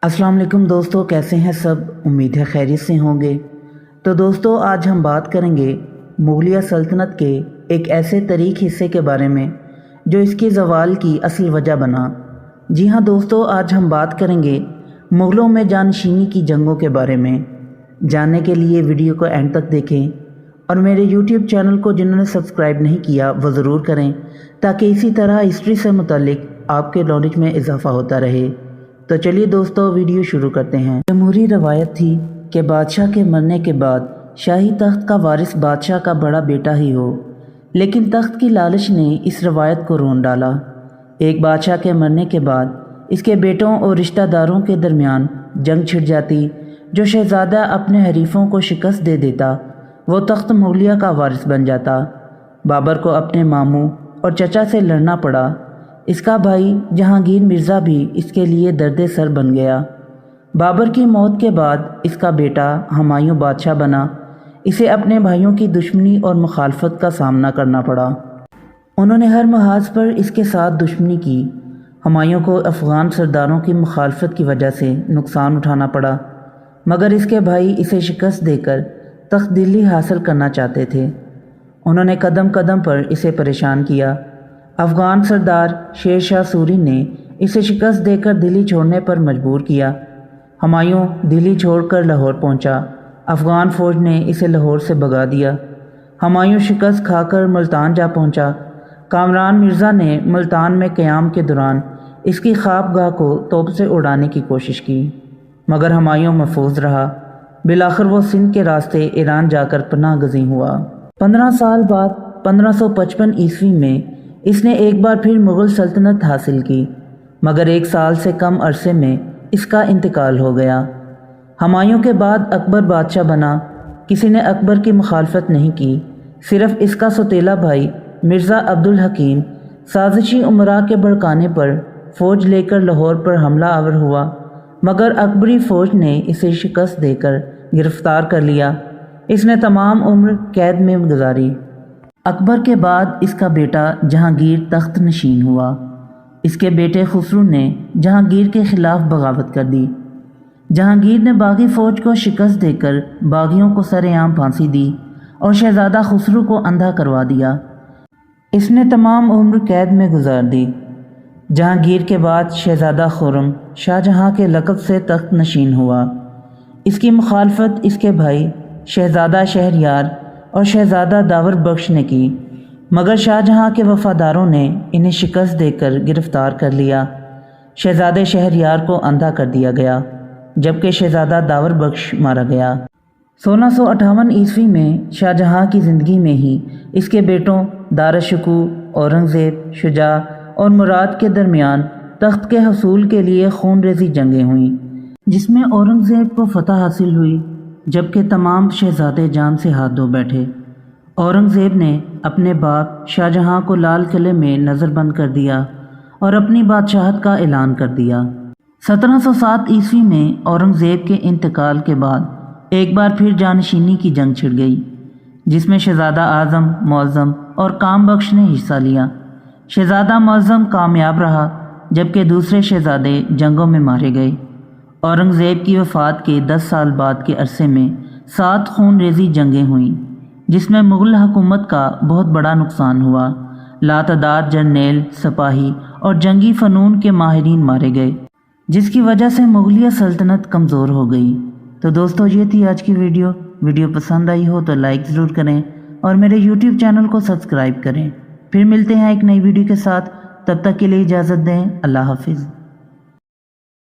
अस्सलाम वालेकुम दोस्तों, कैसे हैं सब। उम्मीद है खैरियत से होंगे। तो दोस्तों, आज हम बात करेंगे मुग़लिया सल्तनत के एक ऐसे तारीख हिस्से के बारे में जो इसके ज़वाल की असल वजह बना। जी हाँ दोस्तों, आज हम बात करेंगे मुग़लों में जानशीनी की जंगों के बारे में। जानने के लिए वीडियो को एंड तक देखें और मेरे यूट्यूब चैनल को जिन्होंने सब्सक्राइब नहीं किया वो ज़रूर करें, ताकि इसी तरह हिस्ट्री से मुतालिक आपके नॉलेज में इजाफ़ा होता रहे। तो चलिए दोस्तों, वीडियो शुरू करते हैं। जमहूरी रवायत थी कि बादशाह के मरने के बाद शाही तख्त का वारिस बादशाह का बड़ा बेटा ही हो, लेकिन तख्त की लालच ने इस रवायत को रोन डाला। एक बादशाह के मरने के बाद इसके बेटों और रिश्तेदारों के दरमियान जंग छिड़ जाती। जो शहज़ादा अपने हरीफों को शिकस्त दे देता वो तख्त मुग़लिया का वारिस बन जाता। बाबर को अपने मामू और चचा से लड़ना पड़ा। इसका भाई जहांगीर मिर्ज़ा भी इसके लिए दर्द सर बन गया। बाबर की मौत के बाद इसका बेटा हुमायूं बादशाह बना। इसे अपने भाइयों की दुश्मनी और मुखालफत का सामना करना पड़ा। उन्होंने हर महाज पर इसके साथ दुश्मनी की। हुमायूं को अफ़गान सरदारों की मुखालफत की वजह से नुकसान उठाना पड़ा, मगर इसके भाई इसे शिकस्त देकर तख्त दिल्ली हासिल करना चाहते थे। उन्होंने कदम कदम पर इसे परेशान किया। अफ़गान सरदार शेर शाह सूरी ने इसे शिकस्त देकर दिल्ली छोड़ने पर मजबूर किया। हुमायूं दिल्ली छोड़कर लाहौर पहुंचा। अफ़गान फ़ौज ने इसे लाहौर से भगा दिया। हुमायूं शिकस्त खाकर मुल्तान जा पहुंचा। कामरान मिर्ज़ा ने मुल्तान में क़याम के दौरान इसकी ख्वाबगाह को तोप से उड़ाने की कोशिश की, मगर हुमायूं महफूज रहा। बिलाखिर वो सिंध के रास्ते ईरान जाकर पनाह गज़ी हुआ। 15 साल बाद 1555 ईस्वी में इसने एक बार फिर मुग़ल सल्तनत हासिल की, मगर 1 साल से कम अरसे में इसका इंतकाल हो गया। हुमायूं के बाद अकबर बादशाह बना। किसी ने अकबर की मुखालफत नहीं की, सिर्फ इसका सौतेला भाई मिर्ज़ा अब्दुल हकीम साजिशी उमरा के भड़काने पर फ़ौज लेकर लाहौर पर हमला आवर हुआ, मगर अकबरी फ़ौज ने इसे शिकस्त देकर गिरफ़्तार कर लिया। इसने तमाम उम्र कैद में गुजारी। अकबर के बाद इसका बेटा जहांगीर तख्त नशीन हुआ। इसके बेटे खुसरू ने जहांगीर के ख़िलाफ़ बगावत कर दी। जहांगीर ने बागी फ़ौज को शिकस्त देकर बागियों को सरेआम फांसी दी और शहज़ादा खुसरू को अंधा करवा दिया। इसने तमाम उम्र कैद में गुजार दी। जहांगीर के बाद शहज़ादा खुर्रम शाहजहाँ के लक़ब से तख्त नशीन हुआ। इसकी मुखालफत इसके भाई शहज़ादा शहरयार और शहज़ादा दावर बख्श ने की, मगर शाहजहाँ के वफ़ादारों ने इन्हें शिकस्त देकर गिरफ़्तार कर लिया। शहज़ादे शहरयार को अंधा कर दिया गया, जबकि शहज़ादा दावर बख्श मारा गया। 1658 ईस्वी में शाहजहाँ की ज़िंदगी में ही इसके बेटों दाराशुकू, औरंगज़ेब, शुजा और मुराद के दरमियान तख्त के हसूल के लिए खून रेज़ी जंगें हुईं, जिसमें औरंगज़ेब को फ़तह हासिल हुई, जबकि तमाम शहज़ादे जान से हाथ धो बैठे। औरंगज़ेब ने अपने बाप शाहजहाँ को लाल किले में नज़रबंद कर दिया और अपनी बादशाहत का ऐलान कर दिया। 1707 ईस्वी में औरंगज़ेब के इंतकाल के बाद एक बार फिर जानशीनी की जंग छिड़ गई, जिसमें शहज़ादा आज़म, मुअज़्ज़म और काम बख्श ने हिस्सा लिया। शहज़ादा मुअज़्ज़म कामयाब रहा, जबकि दूसरे शहज़ादे जंगों में मारे गए। औरंगज़ेब की वफ़ात के 10 साल बाद के अरसे में 7 खून रेज़ी जंगें हुईं, जिसमें मुग़ल हुकूमत का बहुत बड़ा नुकसान हुआ। लातादाद जर्नेल, सिपाही और जंगी फ़नून के माहिरीन मारे गए, जिसकी वजह से मुग़लिया सल्तनत कमज़ोर हो गई। तो दोस्तों, ये थी आज की वीडियो पसंद आई हो तो लाइक ज़रूर करें और मेरे यूट्यूब चैनल को सब्सक्राइब करें। फिर मिलते हैं एक नई वीडियो के साथ। तब तक के लिए इजाज़त दें। अल्लाह हाफ़िज़।